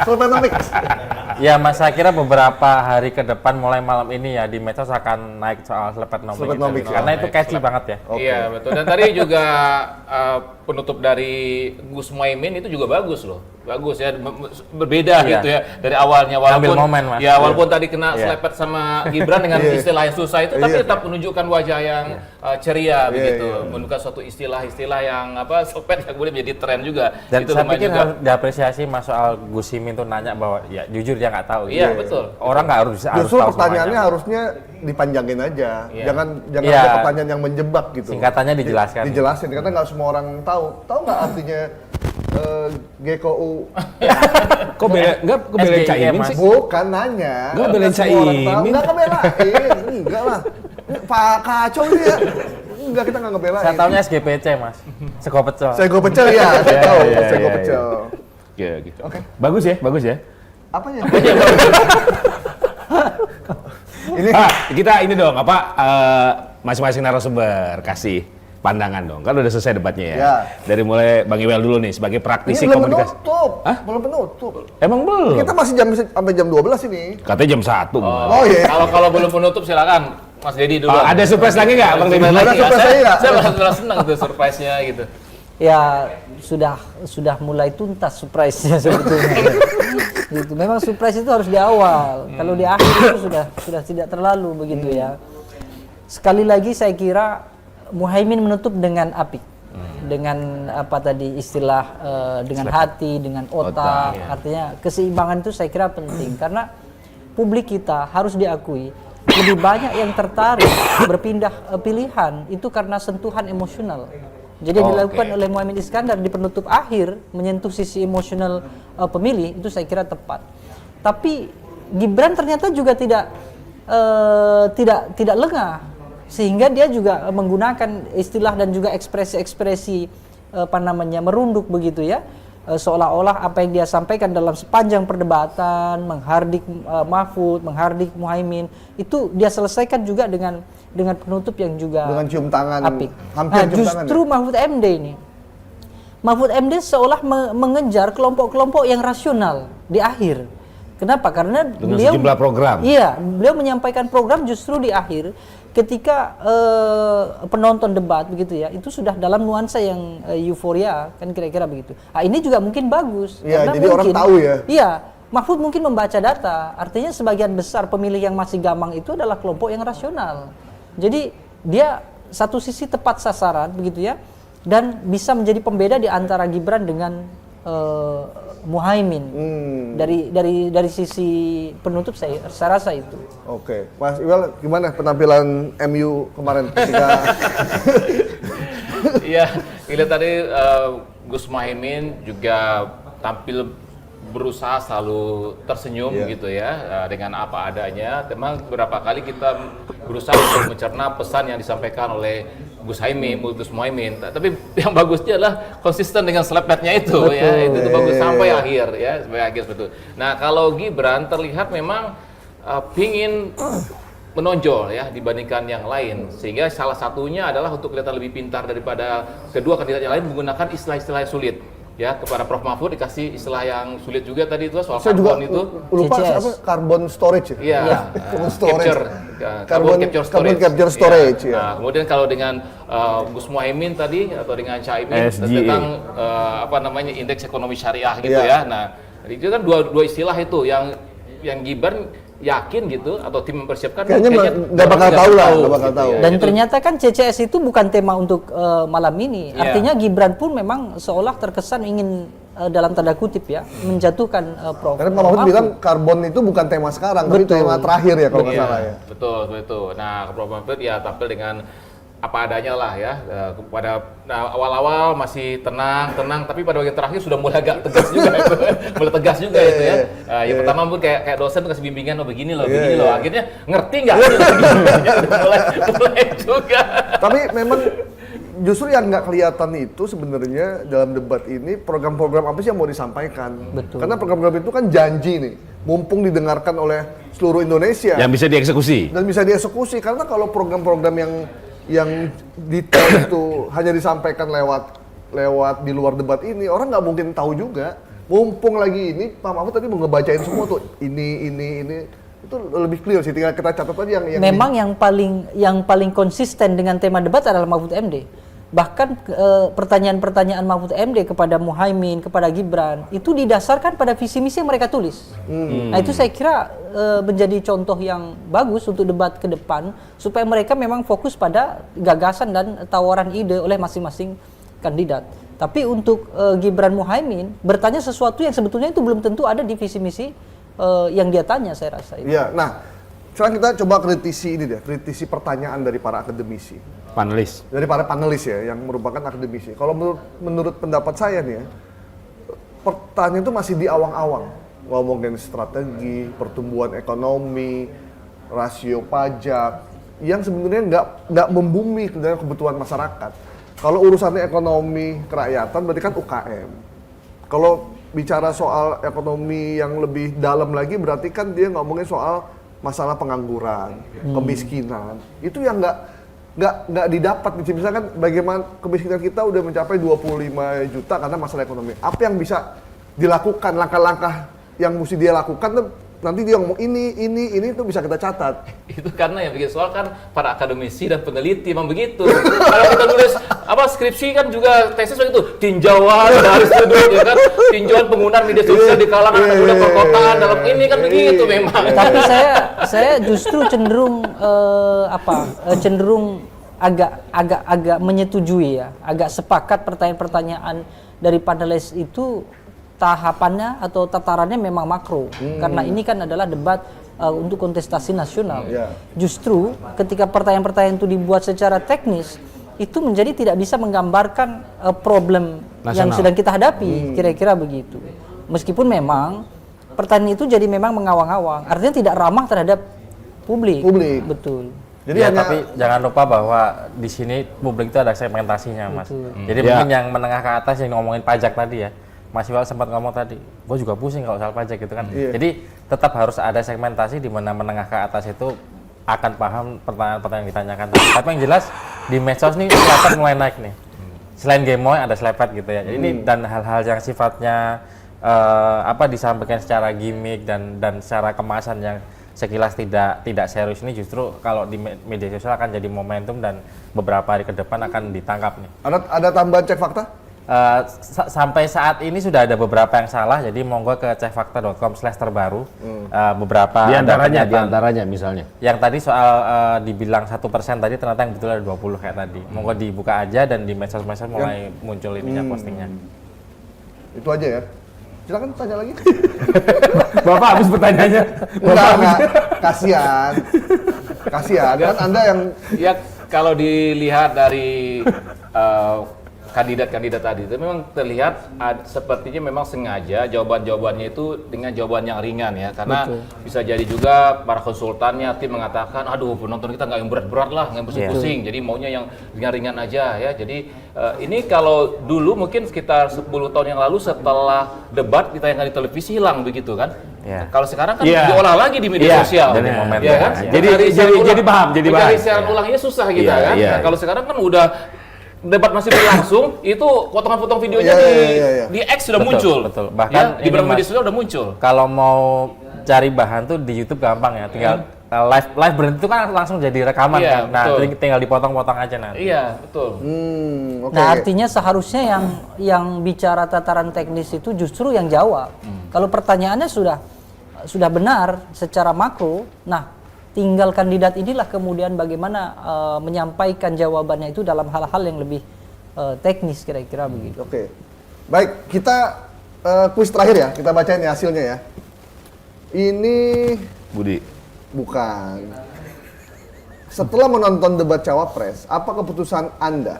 Selepetomix. Ya Mas, saya kira beberapa hari ke depan mulai malam ini ya di medsos akan naik soal Slepetnomix itu. Karena itu catchy banget ya. Iya betul. Dan tadi juga penutup dari Gus Muhaimin itu juga bagus loh. Bagus ya, berbeda gitu ya dari awalnya, walaupun momen, Mas. ya walaupun tadi kena selepet sama Gibran dengan istilah yang susah itu, tapi tetap menunjukkan wajah yang ceria begitu, menunjukkan suatu istilah-istilah yang selepet yang kemudian menjadi tren juga. Dan itu saya pikir juga harus diapresiasi Mas soal Gus Imin tuh nanya bahwa ya jujur dia nggak tahu. Iya betul. Orang nggak harus Justru tahu pertanyaannya semuanya. harusnya dipanjangin aja, jangan Iya. ada pertanyaan yang menjebak gitu. Singkatannya dijelaskan. Dijelasin karena nggak semua orang tahu. Tahu nggak artinya GKU? Kok belain Caimin Mas. sih? Bukan nanya. Nggak belain Semua orang tahu. Caimin. Nggak ngebelain, enggak lah. Pak kacau dia. Enggak, kita nggak ngebelain. Saya tahunya SGPC Mas, sego pecel. Sego pecel ya, saya tahu. iya, Sego iya, pecel. Iya gitu. Oke. Bagus ya. Apanya? Ini Kita ini dong masing-masing narasumber kasih pandangan dong. Kan udah selesai debatnya ya. Ya. Dari mulai Bang Iwel dulu nih sebagai ini praktisi belum komunikasi. penutup. Hah? Belum penutup. Emang belum? Kita masih sampai jam 12 ini. Katanya jam 1. Oh iya. Kalau belum penutup silakan Mas Dedi dulu. Ada surprise lagi nggak Bang Dedi? Ada surprise lagi nggak? Saya malah senang tuh surprise-nya gitu. Ya sudah mulai tuntas surprise-nya sebetulnya. Gitu. Memang surprise itu harus di awal. Kalau di akhir itu sudah tidak terlalu begitu ya. Sekali lagi saya kira Muhaimin menutup dengan apik. Dengan istilah dengan hati, dengan otak. Artinya keseimbangan itu saya kira penting karena publik kita harus diakui lebih banyak yang tertarik berpindah pilihan itu karena sentuhan emosional. Jadi yang dilakukan oleh Muhaimin Iskandar di penutup akhir menyentuh sisi emosional pemilih itu saya kira tepat. Tapi Gibran ternyata juga tidak lengah sehingga dia juga menggunakan istilah dan juga ekspresi-ekspresi merunduk begitu ya. Seolah-olah apa yang dia sampaikan dalam sepanjang perdebatan menghardik Mahfud, menghardik Muhaimin itu dia selesaikan juga dengan penutup yang juga Dengan cium tangan. apik. Hampir cium tangan. Justru Mahfud MD ini. Mahfud MD seolah mengejar kelompok-kelompok yang rasional di akhir. Kenapa? Karena Dengan sejumlah program. Iya, beliau menyampaikan program justru di akhir ketika penonton debat begitu ya, itu sudah dalam nuansa yang euforia kan kira-kira begitu. Ini juga mungkin bagus. Iya, karena jadi orang tahu ya. Iya, Mahfud mungkin membaca data, artinya sebagian besar pemilih yang masih gamang itu adalah kelompok yang rasional. Jadi dia satu sisi tepat sasaran begitu ya, dan bisa menjadi pembeda di antara Gibran dengan Muhaimin. Dari sisi penutup saya rasa itu. Oke, Mas Iwel gimana penampilan MU kemarin ketika Iya, kita tadi Gus Muhaimin juga tampil berusaha selalu tersenyum gitu ya dengan apa adanya. Memang beberapa kali kita berusaha untuk mencerna pesan yang disampaikan oleh Gus Muhaimin. Tapi yang bagusnya adalah konsisten dengan selepetnya itu. Betul. Ya, itu bagus sampai akhir ya, sampai akhir betul. Nah kalau Gibran terlihat memang pingin menonjol ya dibandingkan yang lain, sehingga salah satunya adalah untuk kelihatan lebih pintar daripada kedua kandidat yang lain menggunakan istilah-istilah yang sulit. Ya, kepada Prof Mahfud dikasih istilah yang sulit juga tadi itu soal saya juga karbon itu. lupa CCS. apa carbon storage ya? Iya, Carbon storage. carbon capture storage. Storage, ya. Nah, kemudian kalau dengan Gus Muhaimin tadi atau dengan Caimin SGA. tentang indeks ekonomi syariah gitu ya. Nah, itu kan dua istilah itu yang Gibran yakin gitu atau tim mempersiapkan Kayaknya nggak bakal tahu lah, nggak bakal tahu. Dan ternyata kan CCS itu bukan tema untuk malam ini. Artinya Gibran pun memang seolah terkesan ingin dalam tanda kutip ya menjatuhkan Prof. Karena Pak Mahfud bilang karbon itu bukan tema sekarang, tapi tema terakhir ya kalau nggak salah ya. Betul. Nah, Prof Mahfud ya tampil dengan apa adanya lah ya. Awal-awal masih tenang, tapi pada bagian terakhir sudah mulai agak tegas juga itu. Mulai tegas juga itu ya. Yang pertama pun kayak dosen kasih bimbingan begini loh. Akhirnya ngerti nggak? mulai juga. Tapi memang justru yang nggak kelihatan itu sebenarnya dalam debat ini program-program apa sih yang mau disampaikan. Betul. Karena program-program itu kan janji nih, mumpung didengarkan oleh seluruh Indonesia. Yang bisa dieksekusi. Dan bisa dieksekusi, karena kalau program-program yang detail itu hanya disampaikan lewat di luar debat ini, orang nggak mungkin tahu juga. mumpung lagi ini Pak Mahfud tadi mau ngebacain semua tuh ini itu lebih clear sih, tinggal kita catat aja yang memang yang paling konsisten dengan tema debat adalah Mahfud MD. Bahkan pertanyaan-pertanyaan Mahfud MD kepada Muhaimin, kepada Gibran itu didasarkan pada visi misi yang mereka tulis. Nah itu saya kira menjadi contoh yang bagus untuk debat ke depan supaya mereka memang fokus pada gagasan dan tawaran ide oleh masing-masing kandidat. Tapi untuk Gibran Muhaimin bertanya sesuatu yang sebetulnya itu belum tentu ada di visi misi yang dia tanya, saya rasa itu. Iya, nah sekarang kita coba kritisi pertanyaan dari para akademisi. Panelis. Dari para panelis ya, yang merupakan akademisi. Kalau menurut pendapat saya nih ya, pertanyaan itu masih di awang-awang. Ngomongin strategi, pertumbuhan ekonomi, rasio pajak, yang sebenarnya nggak membumi dengan kebutuhan masyarakat. Kalau urusannya ekonomi kerakyatan berarti kan UKM. Kalau bicara soal ekonomi yang lebih dalam lagi berarti kan dia ngomongin soal masalah pengangguran, kemiskinan. Itu yang nggak didapat. Misalkan bagaimana kemiskinan kita udah mencapai 25 juta karena masalah ekonomi. Apa yang bisa dilakukan, langkah-langkah yang mesti dia lakukan tuh, nanti dia ngomong ini tuh bisa kita catat. Itu karena yang bikin soal kan para akademisi dan peneliti memang begitu. Kalau kita nulis skripsi kan juga tesis begitu, tinjauan dari sudut ya kan, tinjauan penggunaan media sosial di kalangan anak muda perkotaan dalam ini kan begitu memang. Tapi saya justru cenderung cenderung agak menyetujui ya, agak sepakat pertanyaan-pertanyaan dari panelis itu tahapannya atau tatarannya memang makro. Karena ini kan adalah debat untuk kontestasi nasional. Justru ketika pertanyaan-pertanyaan itu dibuat secara teknis, itu menjadi tidak bisa menggambarkan problem nasional yang sedang kita hadapi, kira-kira begitu. Meskipun memang pertanyaan itu jadi memang mengawang-awang, artinya tidak ramah terhadap publik. Betul. Jadi tapi jangan lupa bahwa di sini publik itu ada segmentasinya, Mas. Jadi mungkin yang menengah ke atas yang ngomongin pajak tadi ya, Mas Iwal sempat ngomong tadi, gue juga pusing kalau soal pajak gitu kan. Jadi tetap harus ada segmentasi di mana menengah ke atas itu akan paham pertanyaan-pertanyaan yang ditanyakan. Tapi yang jelas di medsos nih slepet mulai naik nih. Selain gemoy ada slepet gitu ya. Jadi ini dan hal-hal yang sifatnya disampaikan secara gimmick dan secara kemasan yang sekilas tidak serius ini justru kalau di media sosial akan jadi momentum dan beberapa hari ke depan akan ditangkap nih. Ada tambahan cek fakta? Sampai saat ini sudah ada beberapa yang salah, jadi monggo ke cekfakta.com/terbaru. Beberapa di antaranya misalnya yang tadi soal dibilang 1% tadi ternyata yang betul ada 20 kayak tadi. Monggo dibuka aja dan di medsos-medsos mulai muncul ininya postingnya. Itu aja ya. Silakan tanya lagi. Bapak habis pertanyaannya. Enggak. Kasihan kan Anda yang ya kalau dilihat dari kandidat-kandidat tadi itu memang terlihat sepertinya memang sengaja jawaban-jawabannya itu dengan jawaban yang ringan ya, karena bisa jadi juga para konsultannya tim mengatakan aduh penonton kita nggak yang berat-berat lah, nggak pusing-pusing, jadi maunya yang ringan-ringan aja ya. Jadi ini kalau dulu mungkin sekitar 10 tahun yang lalu setelah debat ditayangkan di televisi hilang begitu kan. Kalau sekarang kan diolah lagi di media sosial. Jadi paham. Mencari siaran ulangnya susah gitu kan. Nah, kalau sekarang kan udah debat masih berlangsung, itu potongan-potong videonya di X sudah muncul. Betul. Bahkan di beberapa media sosial sudah muncul. Kalau mau cari bahan tuh di YouTube gampang ya, tinggal live berhenti itu kan langsung jadi rekaman kan. Nah, tinggal dipotong-potong aja nanti. Iya, betul. Nah, artinya seharusnya yang bicara tataran teknis itu justru yang jawab. Kalau pertanyaannya sudah benar secara makro, nah tinggal kandidat inilah kemudian bagaimana menyampaikan jawabannya itu dalam hal-hal yang lebih teknis kira-kira begitu. Oke. Baik, kita kuis terakhir ya, kita bacain ya hasilnya ya. Ini Budi. Bukan. Setelah menonton debat Cawapres, apa keputusan Anda?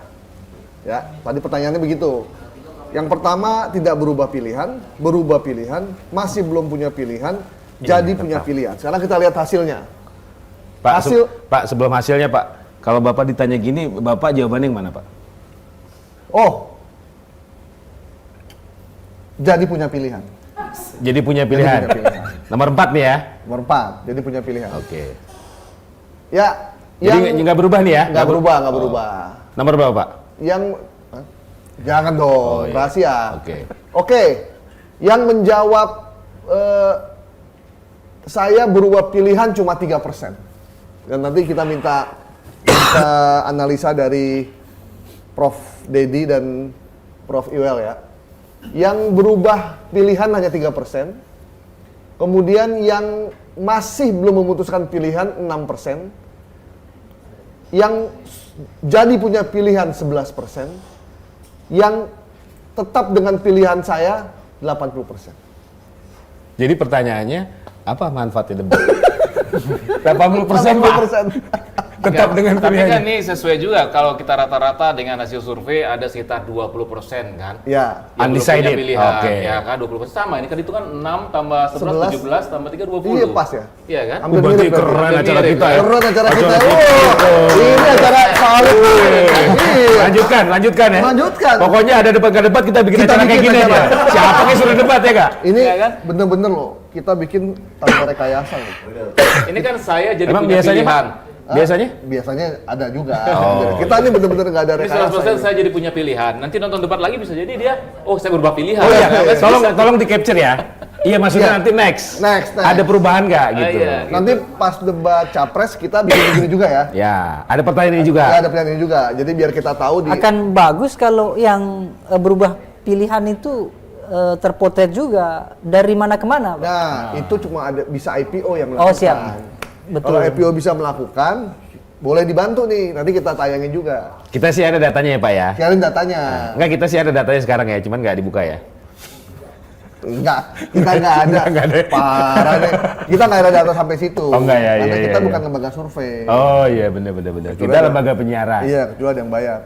Ya, tadi pertanyaannya begitu. Yang pertama tidak berubah pilihan, masih belum punya pilihan, jadi punya pilihan. Sekarang kita lihat hasilnya. Pak, sebelum hasilnya Pak, kalau Bapak ditanya gini, Bapak jawabannya yang mana Pak? Oh, jadi punya pilihan. Jadi punya pilihan. Nomor 4 nih ya? Nomor 4, jadi punya pilihan. Oke. Ya, jadi nggak berubah nih ya? Nggak berubah. Nomor berapa Pak? Jangan dong, rahasia. Oke. Oke, Yang menjawab saya berubah pilihan cuma 3%. Dan nanti kita minta analisa dari Prof. Dedi dan Prof. Iwel ya. Yang berubah pilihan hanya 3%. Kemudian yang masih belum memutuskan pilihan 6%. Yang jadi punya pilihan 11%. Yang tetap dengan pilihan saya 80%. Jadi pertanyaannya, apa manfaatnya debat? 80% Pak. 80%. Tetap dengan Tapi pilihannya. kan ini sesuai juga kalau kita rata-rata dengan hasil survei ada sekitar 20% kan. Ya. Yang belum Undecided. punya pilihan. Oke. Ya kan 20% sama. Ini kan itu kan 6 tambah 11, 17 tambah 3 20. Iya pas ya. Iya kan? Hampir Berarti mirip berarti. keren Hampir acara mirip, kita ya. ya. Keren acara kita. Acara Ini acara solid. Iya. Lanjutkan ya. Lanjutkan. Pokoknya ada debat ke debat kita bikin Kita acara kayak bikin gini acara. aja. Siapa yang suruh debat ya kak? Ini Iya kan? bener-bener loh. Kita bikin tanpa rekayasa loh. Ini kan saya jadi Emang punya biasanya pilihan. Pak? Biasanya? Biasanya ada juga. Oh. Kita ini bener-bener nggak ada Ini rekayasa. 100% ini. saya jadi punya pilihan. Nanti nonton debat lagi bisa jadi dia, oh saya berubah pilihan. Oh iya, iya. tolong di capture ya. Iya maksudnya Iya. nanti next. Next. Ada perubahan nggak gitu? iya. Nanti pas debat capres kita bikin begini juga ya. Ya, ada pertanyaan ini juga. Ya, ada pilihan ini juga. Jadi biar kita tahu di Akan bagus kalau yang berubah pilihan itu terpotret juga dari mana ke mana, Pak. Nah, itu cuma ada bisa IPO yang melakukan. Oh, siap. Betul. Kalau IPO bisa melakukan, boleh dibantu nih. Nanti kita tayangin juga. Kita sih ada datanya ya Pak ya. Siarin datanya. Enggak, kita sih ada datanya sekarang ya, cuman nggak dibuka ya. Enggak, kita nggak ada. Nggak ada. Parah deh. Kita nggak ada data sampai situ. Oh, nggak ya, Karena iya, kita iya, bukan iya. lembaga survei. Oh iya benar. Kita ada. lembaga penyiaran. Iya, kecuali ada yang bayar.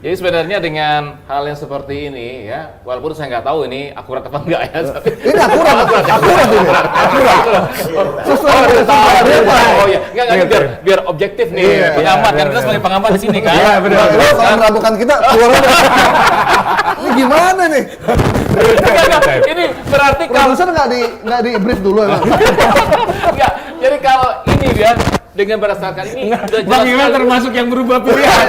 Jadi sebenarnya dengan hal yang seperti ini ya, walaupun saya nggak tahu ini akurat apa enggak ya, tapi Ini akurat ini. oh iya, nggak biar objektif nih, Iya, pengamat kan kita sebagai pengamat di sini kan. Iya, benar. Lo kalau meragukan kita, keluar aja. Ini gimana nih? Nggak, ini berarti kalau Produser nggak di brief dulu emang. nggak, jadi kalau ini ya dengan berdasarkan ini udah jelas Bang Iwan sekali. termasuk yang berubah pilihan.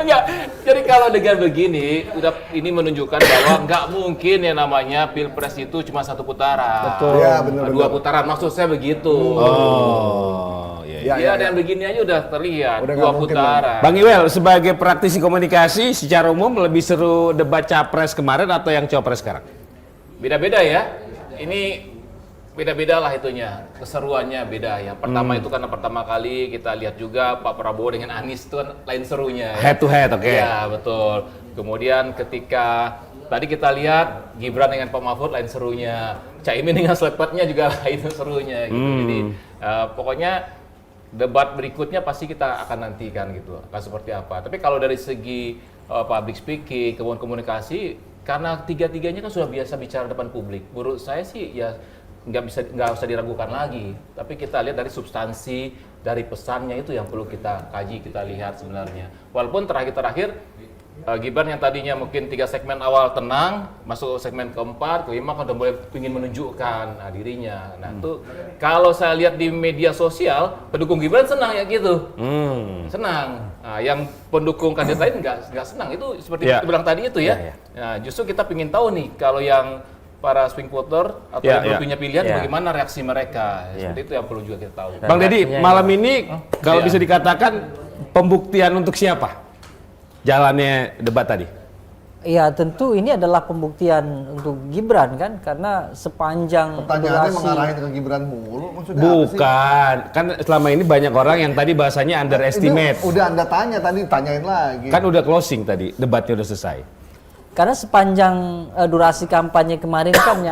Enggak, jadi kalau dengan begini, udah ini menunjukkan bahwa nggak mungkin yang namanya pilpres itu cuma satu putaran. Betul. Iya, benar-benar. Dua putaran, maksud saya begitu. Oh iya. Ya, Iya, dan begini aja udah terlihat, Udah dua nggak mungkin putaran. Bang Iwel, sebagai praktisi komunikasi secara umum lebih seru debat capres kemarin atau yang copres sekarang? Beda-beda ya, ini beda-beda lah itunya, keseruannya beda. Yang pertama itu karena pertama kali kita lihat juga Pak Prabowo dengan Anies itu kan lain serunya. Head to head, oke. Iya, betul. Kemudian ketika tadi kita lihat Gibran dengan Pak Mahfud lain serunya, Caimin dengan Selepetnya juga lain serunya gitu. Jadi pokoknya debat berikutnya pasti kita akan nantikan gitu, akan seperti apa. Tapi kalau dari segi public speaking, kemudian komunikasi, karena tiga-tiganya kan sudah biasa bicara depan publik. Menurut saya sih ya nggak usah diragukan lagi. Tapi kita lihat dari substansi, dari pesannya itu yang perlu kita kaji, kita lihat sebenarnya. Walaupun terakhir Gibran yang tadinya mungkin 3 segmen awal tenang, masuk segmen keempat, kelima kan udah mulai ingin menunjukkan dirinya. Nah itu kalau saya lihat di media sosial, pendukung Gibran senang ya gitu, senang. Nah, yang pendukung kandidat lain nggak senang. Itu seperti Ya. kita bilang tadi itu ya. Ya, ya. Nah justru kita ingin tahu nih kalau yang para swing voter atau Ya, yang belum ya. punya pilihan Ya. bagaimana reaksi mereka. Ya. Seperti itu yang perlu juga kita tahu. Dan Bang Dedi, reaksinya malam yang- ini kalau Iya. bisa dikatakan pembuktian untuk siapa? Jalannya debat tadi. Ya tentu ini adalah pembuktian untuk Gibran kan, karena sepanjang Pertanyaannya durasi mengarahin ke Gibran mulu. Maksudnya apa sih? Bukan, kan selama ini banyak orang yang tadi bahasanya underestimate. Itu udah Anda tanya tadi, tanyain lagi. Kan udah closing tadi, debatnya udah selesai. karena sepanjang durasi kampanye kemarin kan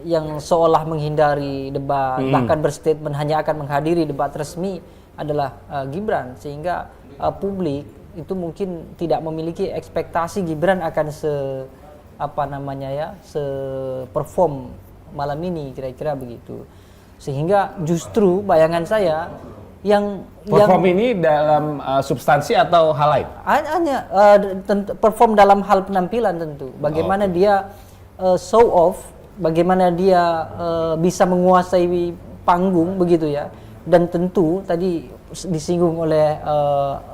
yang seolah menghindari debat, bahkan berstatement hanya akan menghadiri debat resmi adalah Gibran, sehingga publik itu mungkin tidak memiliki ekspektasi Gibran akan perform malam ini, kira-kira begitu. Sehingga justru bayangan saya yang Perform ini dalam substansi atau hal lain? hanya perform dalam hal penampilan tentu. Bagaimana dia show off, bagaimana dia bisa menguasai panggung begitu ya. Dan tentu tadi disinggung oleh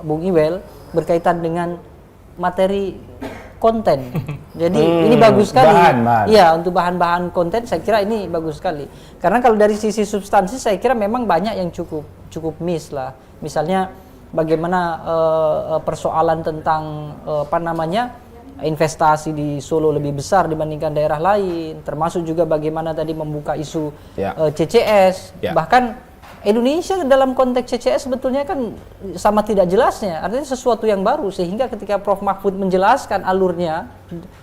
Bung Iwel berkaitan dengan materi konten. Jadi ini bagus sekali. Bahan. Iya, untuk bahan-bahan konten saya kira ini bagus sekali. Karena kalau dari sisi substansi saya kira memang banyak yang cukup miss lah. Misalnya bagaimana persoalan tentang investasi di Solo lebih besar dibandingkan daerah lain, termasuk juga bagaimana tadi membuka isu CCS. Bahkan Indonesia dalam konteks CCS sebetulnya kan sama tidak jelasnya, artinya sesuatu yang baru, sehingga ketika Prof. Mahfud menjelaskan alurnya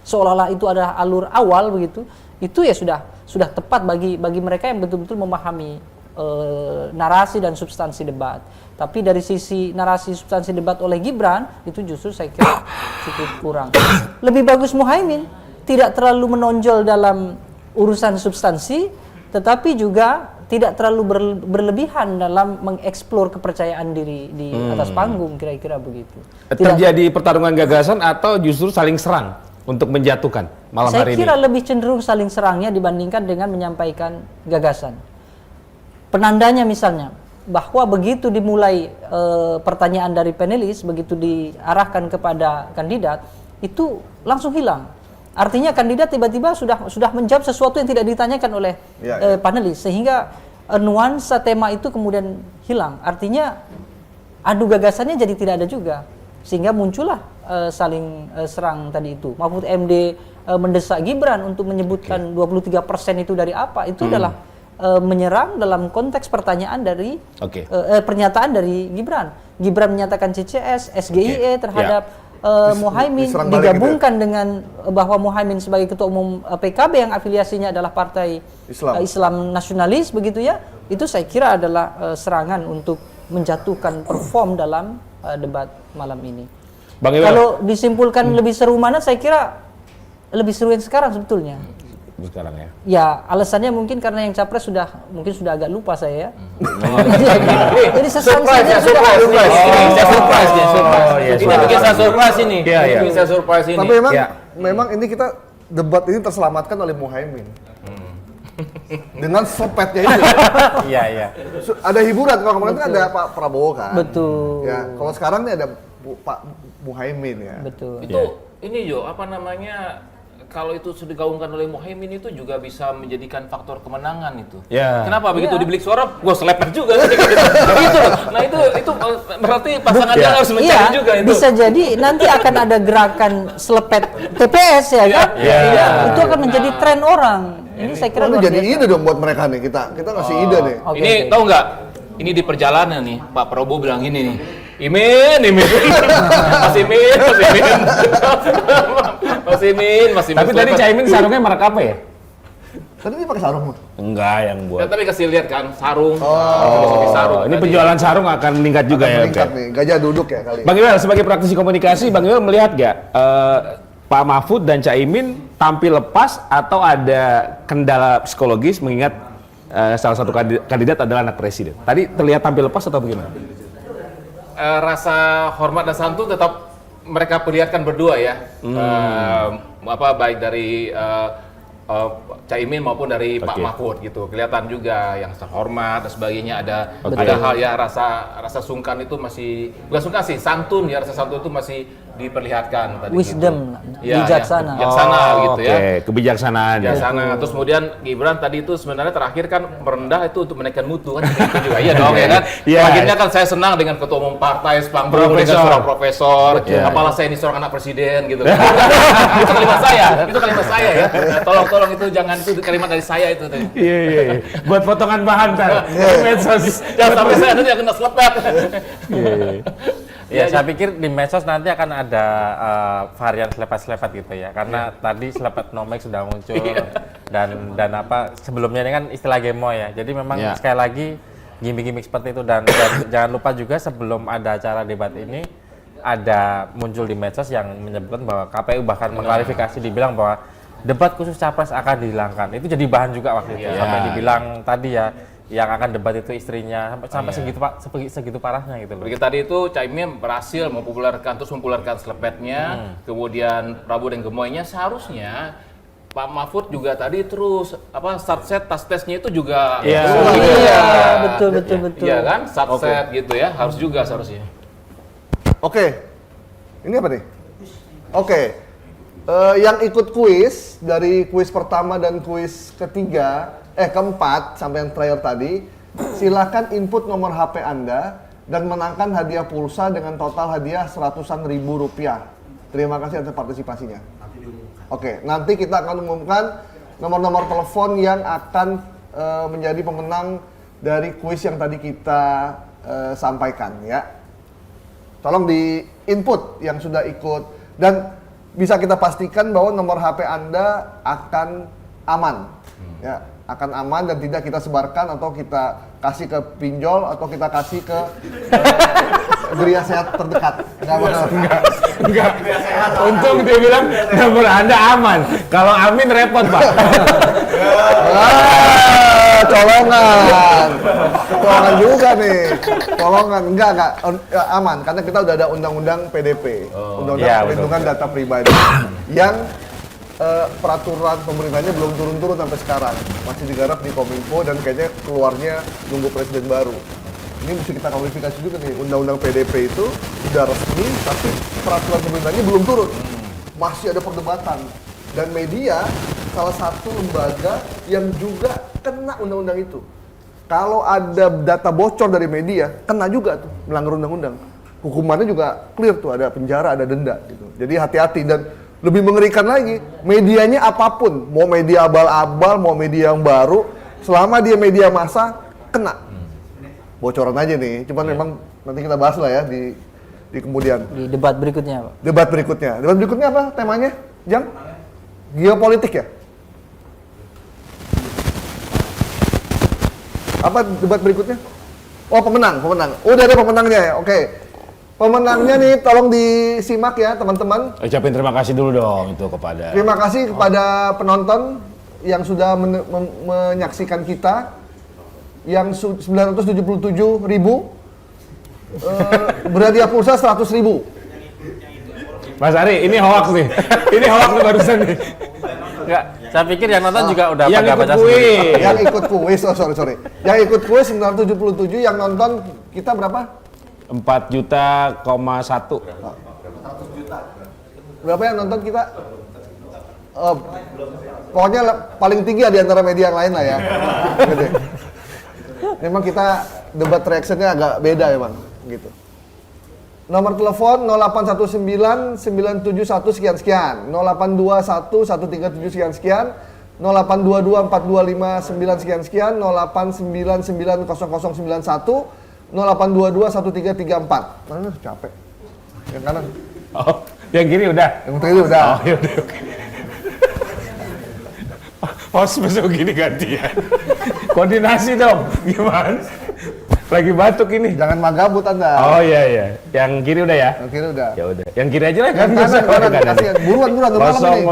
seolah-olah itu adalah alur awal begitu, itu ya sudah tepat bagi mereka yang betul-betul memahami narasi dan substansi debat. Tapi dari sisi narasi substansi debat oleh Gibran itu justru saya kira cukup kurang. Lebih bagus Muhaimin, tidak terlalu menonjol dalam urusan substansi, tetapi juga tidak terlalu berlebihan dalam mengeksplor kepercayaan diri di atas panggung, kira-kira begitu. Terjadi pertarungan gagasan atau justru saling serang untuk menjatuhkan malam hari ini? Saya kira lebih cenderung saling serangnya dibandingkan dengan menyampaikan gagasan. Penandanya misalnya, bahwa begitu dimulai pertanyaan dari panelis, begitu diarahkan kepada kandidat, itu langsung hilang. Artinya kandidat tiba-tiba sudah menjawab sesuatu yang tidak ditanyakan oleh panelis, sehingga nuansa tema itu kemudian hilang. Artinya adu gagasannya jadi tidak ada juga, sehingga muncullah saling serang tadi itu. Mahfud MD mendesak Gibran untuk menyebutkan 23% itu dari apa? Itu adalah menyerang dalam konteks pertanyaan dari pernyataan dari Gibran. Gibran menyatakan CCS, SGIE terhadap Muhaimin digabungkan dengan bahwa Muhaimin sebagai ketua umum PKB yang afiliasinya adalah partai Islam nasionalis begitu ya, itu saya kira adalah serangan untuk menjatuhkan perform dalam debat malam ini. Kalau disimpulkan lebih seru mana, saya kira lebih seru yang sekarang sebetulnya. Sekarang ya. Ya, alasannya mungkin karena yang capres sudah agak lupa saya ya. Jadi surprise. Ini bikin saya surprise ini. Bikin saya surprise ini. Tapi memang ini kita debat ini terselamatkan oleh Muhaimin. Dengan sopetnya itu. Iya. Ada hiburan, kalau kemarin kan ada Pak Prabowo kan. Betul. Ya, kalau sekarang nih ada Pak Muhaimin ya. Betul. Itu ini apa namanya, kalau itu sudah digaungkan oleh Muhaimin itu juga bisa menjadikan faktor kemenangan itu. Kenapa begitu di bilik suara, gue selepet juga. Gitu. Nah itu berarti pasangannya harus mencari juga itu. Bisa jadi nanti akan ada gerakan selepet TPS ya kan? Itu akan menjadi tren orang. Ini saya kira Ini luar jadi biasa. ide dong buat mereka nih, kita ngasih ide nih. Ini tahu nggak? Ini di perjalanan nih, Pak Prabowo bilang gini nih. Imin. Masih Tapi tadi Caimin sarungnya merek apa ya? Tadi dia pakai sarung. Enggak, yang buat. Tapi kasih lihat kan sarung. Sarung. Ini penjualan sarung akan meningkat juga ya. Meningkat nih, gajah duduk ya kali. Bang Iwel, sebagai praktisi komunikasi, Bang Iwel melihat nggak Pak Mahfud dan Caimin tampil lepas atau ada kendala psikologis mengingat salah satu kandidat adalah anak presiden? Tadi terlihat tampil lepas atau bagaimana? Rasa hormat dan santun tetap mereka perlihatkan berdua ya. Baik dari Caimin maupun dari Pak Mahfud gitu, kelihatan juga yang terhormat dan sebagainya. Ada hal ya, rasa sungkan itu masih, bukan sungkan sih, santun ya, rasa santun itu masih diperlihatkan tadi. Wisdom, gitu. bijaksana. Bijaksana gitu ya. Kebijaksanaan. Bijaksana. Terus kemudian Gibran tadi itu sebenarnya terakhir kan merendah itu untuk menaikkan mutu kan, itu juga iya dong ya kan. Akhirnya kan saya senang dengan ketua umum partai Spangbrung dengan seorang profesor, apalah saya ini seorang anak presiden gitu. Itu kalimat saya ya. Tolong itu jangan, itu kalimat dari saya itu tadi. Iya. Buat potongan bahan kan. Medsos. Jangan sampai saya nanti yang kena selepet. Ya, saya pikir di medsos nanti akan ada varian selepet-selepet gitu ya, karena tadi selepet nomek sudah muncul dan apa sebelumnya ini kan istilah gemo ya. Jadi memang sekali lagi gimmick-gimmick seperti itu dan jangan lupa juga sebelum ada acara debat ini ada muncul di medsos yang menyebutkan bahwa KPU bahkan mengklarifikasi, dibilang bahwa debat khusus capres akan dihilangkan. Itu jadi bahan juga waktu itu sampai dibilang tadi ya, yang akan debat itu istrinya sampai segitu parahnya gitu loh. Begitu tadi itu Caimin berhasil mempopulerkan selepetnya, kemudian Prabowo dan gemoynya. Seharusnya Pak Mahfud juga tadi terus start set tas tesnya itu juga Betul. Iya kan, start set gitu ya, harus juga seharusnya. Oke. Ini apa nih? Oke. Yang ikut kuis dari kuis pertama dan kuis keempat sampai yang terakhir tadi, silakan input nomor HP Anda dan menangkan hadiah pulsa dengan total hadiah seratusan ribu rupiah. Terima kasih atas partisipasinya. Oke, nanti kita akan umumkan nomor-nomor telepon yang akan menjadi pemenang dari kuis yang tadi kita sampaikan ya. Tolong di input yang sudah ikut dan bisa kita pastikan bahwa nomor HP Anda akan aman, ya, akan aman dan tidak kita sebarkan atau kita kasih ke pinjol atau kita kasih ke geria sehat terdekat. Enggak. Untung dia bilang nomor Anda aman. Kalau Amin repot, Pak. Colongan juga nih, colongan enggak aman karena kita udah ada undang-undang PDP, undang-undang perlindungan data pribadi yang peraturan pemerintahnya belum turun-turun sampai sekarang, masih digarap di Kominfo dan kayaknya keluarnya nunggu presiden baru. Ini mesti kita klarifikasi juga nih, undang-undang PDP itu sudah resmi tapi peraturan pemerintahnya belum turun, masih ada perdebatan dan media salah satu lembaga yang juga kena undang-undang itu. Kalau ada data bocor dari media, kena juga tuh, melanggar undang-undang. Hukumannya juga clear tuh, ada penjara, ada denda gitu. Jadi hati-hati dan lebih mengerikan lagi, medianya apapun, mau media abal-abal, mau media yang baru, selama dia media massa, kena. Bocoran aja nih, cuman memang nanti kita bahas lah ya di kemudian. Di debat berikutnya, Pak. Debat berikutnya apa temanya, Jang? Geopolitik ya? Apa debat berikutnya? Oh, pemenang. Udah ada pemenangnya ya, oke. Pemenangnya nih tolong disimak ya teman-teman. Ucapin terima kasih dulu dong itu kepada. Terima kasih kepada penonton yang sudah menyaksikan kita. Yang 977.000 berhadiah pulsa 100.000. Mas Ari, ini hoax nih. Ini hoax nih barusan nih. Enggak, saya pikir yang nonton juga udah yang pada ikut baca kuis. sendiri. Yang ikut kuis, sorry. Yang ikut kuis 977, yang nonton kita berapa? 4 juta, 1. Berapa yang nonton kita? Pokoknya paling tinggi di antara media yang lain lah ya. Gitu. Memang kita debat reaction-nya agak beda ya Bang, gitu. Nomor telepon 0819 971 sekian-sekian, 0821 137 sekian-sekian, 0822 425 9 sekian-sekian, 0899 0091, 0822 1334. Mana capek? Yang kanan. Oh, yang kiri udah. Yang kiri udah. Oh, yaudah, oke. Host masuk gini gantian. Koordinasi dong, gimana? Lagi batuk ini. Jangan magabut Anda. Oh iya. Yang kiri udah ya? Yang kiri udah. Ya udah. Yang kiri aja lah kan. Yang kanan, kasihan. Buruan udah malam nih.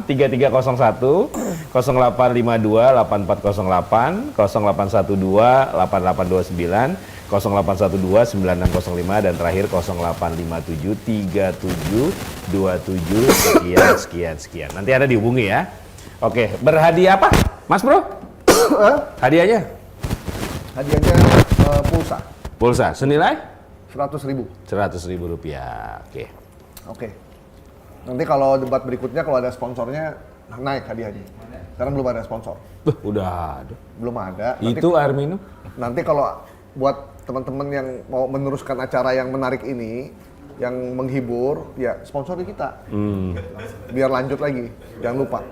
0896 3301 0852 8408 0812 8829 0812 9605 dan terakhir 0857 37 27 sekian. Nanti Anda dihubungi ya. Oke, berhadiah apa? Mas Bro? Hadiahnya? Hadiahnya pulsa. Pulsa senilai 100.000. 100.000 rupiah. Oke. Oke. Nanti kalau debat berikutnya kalau ada sponsornya naik hadiahnya. Karena belum ada sponsor. Udah ada. Belum ada. Itu air minum? Nanti kalau buat teman-teman yang mau meneruskan acara yang menarik ini, yang menghibur, ya sponsor di kita. Biar lanjut lagi. Jangan lupa.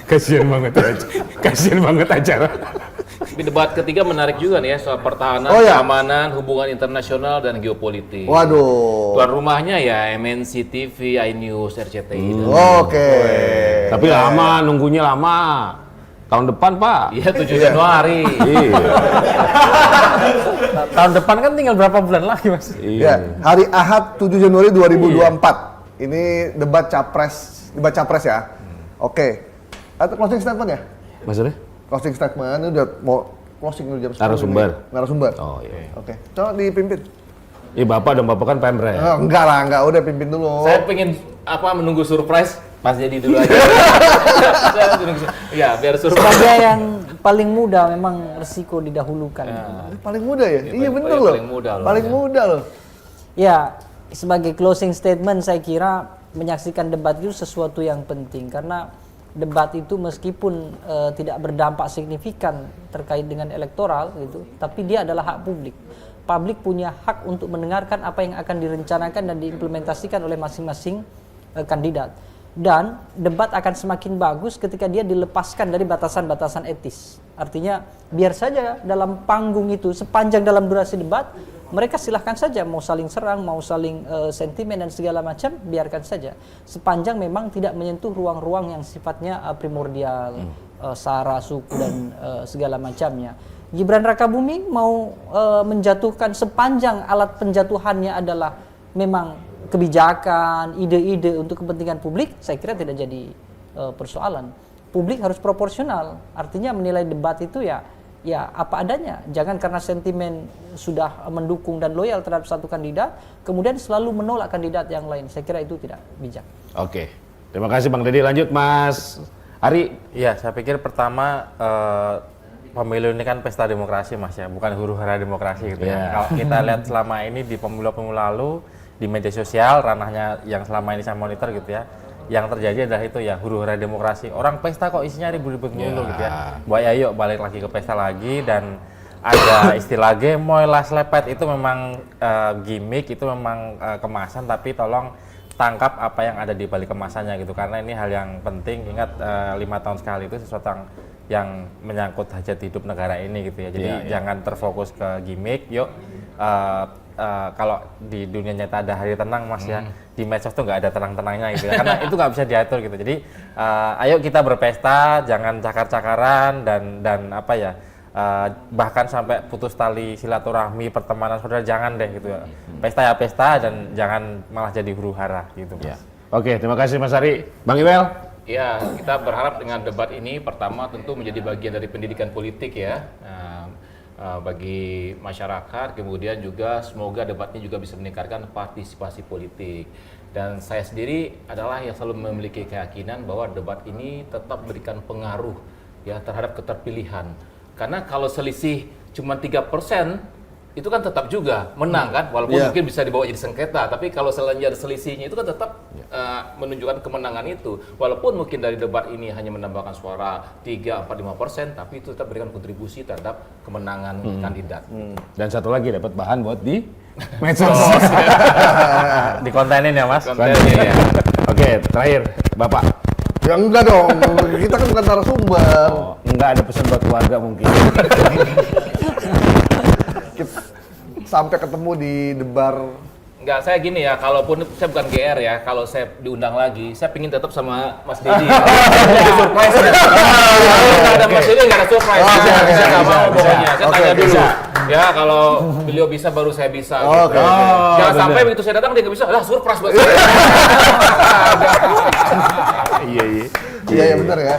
Kasian banget acara. Di debat ketiga menarik juga nih ya soal pertahanan, Oh, ya? keamanan, hubungan internasional dan geopolitik. Waduh. Tuan rumahnya ya MNC TV, iNews, RCTI. Oke. Tapi lama, nunggunya lama. Tahun depan, Pak. Iya 7 Januari. Iya. Tahun depan kan tinggal berapa bulan lagi, Mas? Ya, hari Ahad 7 Januari 2024. Ini debat capres ya. Oke. Atau closing statement ya? Maksudnya? Closing statement ini udah mau closing dulu jam 10. Narasumber. Oh iya. Oke. Coba dipimpin. Iya Bapak dong, Bapak kan Pemret. Oh, enggak, udah pimpin dulu. Saya pengen menunggu surprise Mas jadi dulu aja. Iya, biar surprise. Sebagai yang paling muda memang resiko didahulukan. Paling muda ya? Iya bener paling loh. muda loh. Paling muda loh. Ya, sebagai closing statement saya kira menyaksikan debat itu sesuatu yang penting karena debat itu meskipun tidak berdampak signifikan terkait dengan elektoral gitu, tapi dia adalah hak publik. Publik punya hak untuk mendengarkan apa yang akan direncanakan dan diimplementasikan oleh masing-masing kandidat. Dan debat akan semakin bagus ketika dia dilepaskan dari batasan-batasan etis. Artinya biar saja dalam panggung itu sepanjang dalam durasi debat mereka silahkan saja mau saling serang, mau saling sentimen dan segala macam, biarkan saja. Sepanjang memang tidak menyentuh ruang-ruang yang sifatnya primordial, sara, suku dan segala macamnya. Gibran Rakabuming mau menjatuhkan sepanjang alat penjatuhannya adalah memang kebijakan, ide-ide untuk kepentingan publik, saya kira tidak jadi persoalan. Publik harus proporsional, artinya menilai debat itu ya apa adanya. Jangan karena sentimen sudah mendukung dan loyal terhadap satu kandidat, kemudian selalu menolak kandidat yang lain. Saya kira itu tidak bijak. Oke, terima kasih Bang Deddy. Lanjut Mas Ari. Iya, saya pikir pertama pemilu ini kan pesta demokrasi Mas ya, bukan huru-hara demokrasi gitu ya. Kalau kita lihat selama ini di pemilu-pemilu lalu di media sosial, ranahnya yang selama ini saya monitor gitu ya, yang terjadi adalah itu ya huru-hara demokrasi. Orang pesta kok isinya ribut-ribut mulu gitu ya. Buat ayo balik lagi ke pesta lagi, dan ada istilah gemoy, last lepet, itu memang gimmick, itu memang kemasan, tapi tolong tangkap apa yang ada di balik kemasannya gitu, karena ini hal yang penting. Ingat 5 tahun sekali itu sesuatu yang menyangkut hajat hidup negara ini gitu ya. Jadi jangan terfokus ke gimmick. Yuk kalau di dunia nyata ada hari tenang Mas ya, di medsos tuh nggak ada tenang-tenangnya gitu ya, karena itu nggak bisa diatur gitu. Jadi ayo kita berpesta, jangan cakar-cakaran dan apa ya, bahkan sampai putus tali silaturahmi, pertemanan saudara, jangan deh gitu ya. Pesta ya pesta, dan jangan malah jadi huru-hara gitu Mas. Oke, terima kasih Mas Ari. Bang Iwel. Ya, kita berharap dengan debat ini pertama tentu menjadi bagian dari pendidikan politik ya. Bagi masyarakat, kemudian juga semoga debatnya juga bisa meningkatkan partisipasi politik. Dan saya sendiri adalah yang selalu memiliki keyakinan bahwa debat ini tetap memberikan pengaruh ya terhadap keterpilihan. Karena kalau selisih cuma 3%, itu kan tetap juga menang kan, walaupun mungkin bisa dibawa jadi sengketa, tapi kalau ada selisihnya itu kan tetap menunjukkan kemenangan itu. Walaupun mungkin dari debat ini hanya menambahkan suara 3-4-5%, tapi itu tetap berikan kontribusi terhadap kemenangan kandidat. Dan satu lagi dapat bahan buat di medsos. Dikontenin ya Mas. Kontennya ya. Oke, terakhir Bapak. Ya enggak dong, kita kan bukan narasumber. Enggak ada pesan buat keluarga mungkin. Sampai ketemu di debar. Enggak, saya gini ya, kalaupun saya bukan GR ya, kalau saya diundang lagi, saya pingin tetap sama Mas Deddy. Jadi surprise ya. Kalau ada Mas Deddy nggak ada surprise. Saya nggak mau pokoknya. Saya tanya dulu. Ya, kalau beliau bisa baru saya bisa. Gitu. Jangan sampai begitu saya datang dia nggak bisa. Lah surprise buat saya. Iya benar ya.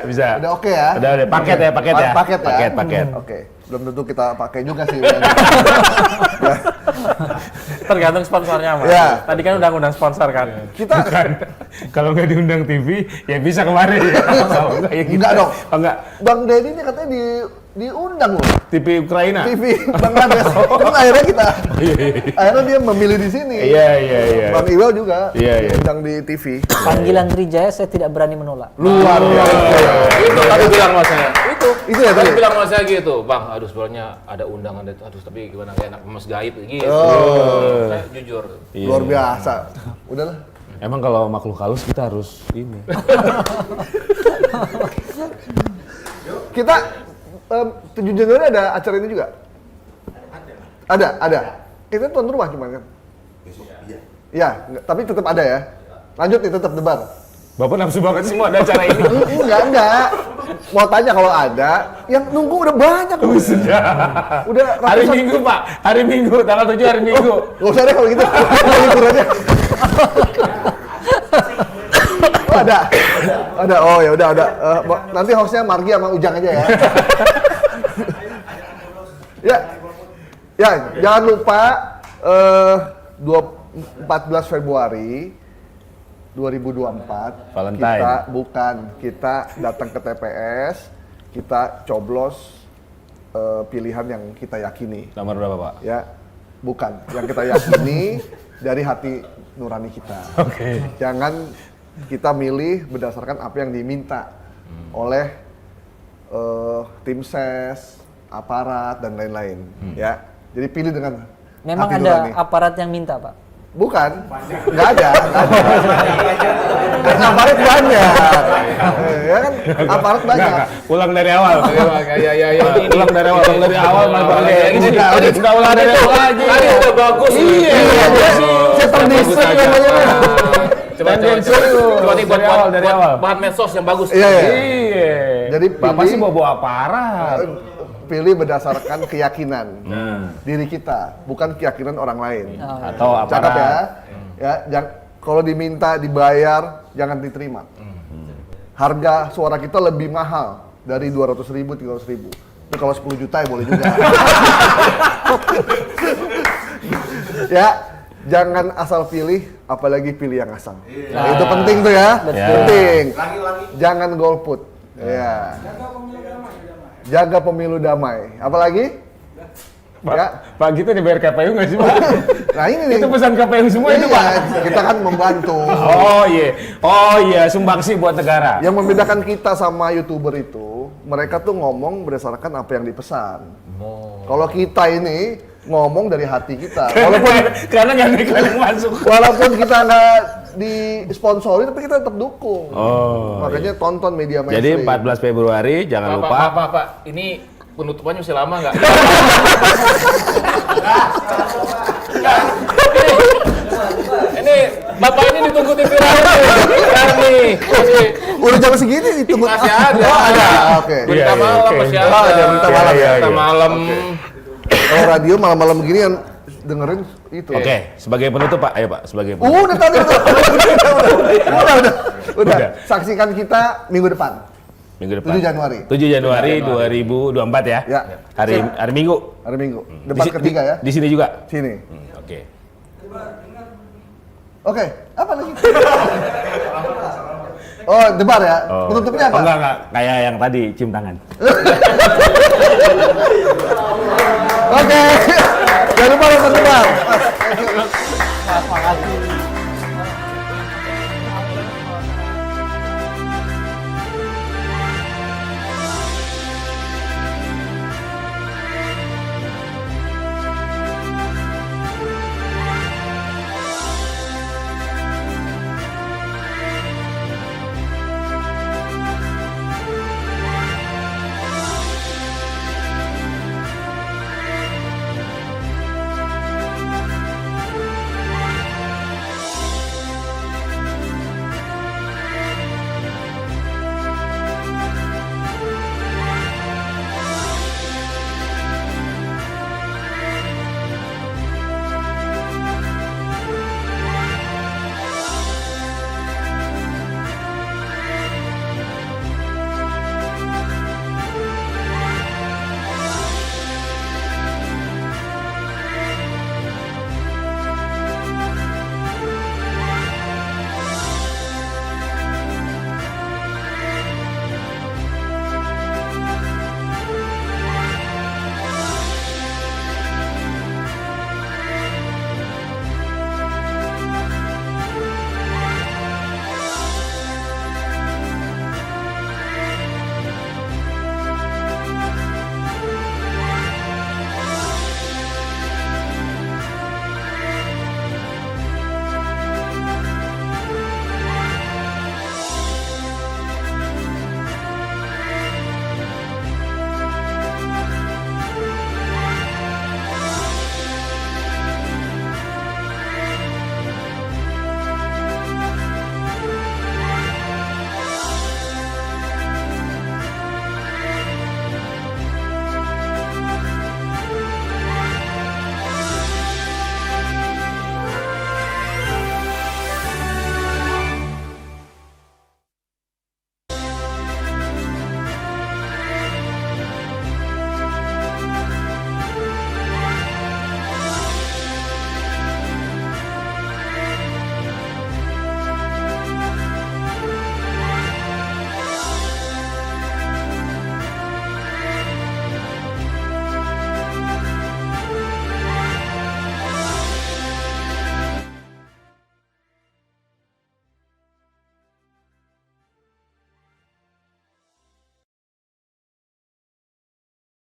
Bisa. Udah oke ya. Udah paket ya. Paket. Oke. Belum tentu kita pakai juga sih. Tergantung sponsornya Mas. Ya. Tadi kan undang-undang sponsor kan. Kita kalau nggak diundang TV ya bisa kemarin ya. enggak dong. Oh, enggak. Bang Deddy ini katanya diundang loh. TV Ukraina. TV Bangladesh. Kan akhirnya akhirnya dia memilih di sini. Iya. Bang Iwel juga Iya. undang di TV. Panggilan Trijaya saya tidak berani menolak. Luar biasa. Itu tadi bilang sama saya. Itu ya tadi tadi? bilang sama saya gitu, Bang. Aduh sebenarnya ada undangan itu. Aduh tapi gimana kayak enak Mas Gaib gitu. Saya jujur. Luar biasa. Udahlah. Emang kalau makhluk halus kita harus ini. Kita 7 Januari ada acara ini juga? Ada. Kita tuan rumah cuman kan? Besok iya. Iya, tapi tetap ada ya. Lanjut nih, tetap debat. Bapak nafsu banget semua ada acara ini. Enggak. Mau tanya kalau ada, yang nunggu udah banyak loh. Udah Hari Minggu Pak, hari Minggu, tanggal 7 hari Minggu. Nggak usah deh kalau gitu, libur aja. Oh, ada. Oh ya udah. Nanti hostnya Margi sama Ujang aja ya. Ya, jangan lupa 14 Februari 2024 Valentine. kita datang ke TPS, kita coblos pilihan yang kita yakini. Nomor berapa Pak? Ya, bukan yang kita yakini dari hati nurani kita. Oke. Jangan kita milih berdasarkan apa yang diminta oleh tim ses, aparat dan lain-lain. Ya, jadi pilih dengan Memang hati ada nurani. aparat yang minta, Pak. Bukan, nggak ada. Karena aparat banyak, ya kan? Aparat banyak. Enggak. Ulang dari awal. Ya. Ulang dari awal, Mas Bangge. Udah ulang dari awal lagi. Tadi udah bagus. Iya, Saya terdistrik namanya. Coba nih Dari awal, dari awal. bahan medsos yang bagus. Iya, iya. Iya. Jadi Bapak pilih- sih bawa aparat. Pilih berdasarkan keyakinan diri kita, bukan keyakinan orang lain. Atau Cakep ya. aparat. Ya, kalau diminta dibayar, jangan diterima. Harga suara kita lebih mahal dari 200.000, 300.000. Tapi kalau 10 juta ya boleh juga. Ya, jangan asal pilih, apalagi pilih yang asal. Nah, itu penting tuh ya. Penting. Jangan golput. Ya. Jaga pemilu damai. Apalagi? Pak Gito dibayar KPU nggak sih, Pak? Nah ini nih. Itu pesan KPU semua itu, Iya, Pak. kita kan membantu. Oh iya, sumbangsi buat negara. Yang membedakan kita sama YouTuber itu, mereka tuh ngomong berdasarkan apa yang dipesan. Kalau kita ini ngomong dari hati kita. Karena nggak ada iklan yang masuk. Walaupun kita nggak disponsori, tapi kita tetap dukung. Makanya tonton media Jadi mainstream. 14 Februari jangan lupa. Pak. Ini penutupannya masih lama nggak? Ini Bapak ini ditunggu TV nih. Udah jam segini ditunggu. Masih ada. Oh, ada. Oke. Berita Iya, malam oke. masih Oh, ada. ada berita malam ya? Berita malam. Kalau radio malam-malam begini yang dengerin itu. Oke, sebagai penutup Pak, ayo Pak, sebagai penutup. Udah tadi udah. Saksikan kita minggu depan. Minggu depan. 7 Januari. 7 Januari 2024 ya. Ya. Hari Minggu. Hari Minggu. Debat ketiga ya. Di sini juga. Sini. Oke. Oke, apa lagi? Oh, debar ya. Penutupnya apa? Oh, enggak. Kayak yang tadi, cium tangan. Oke. Jangan lupa nonton debar. Makasih.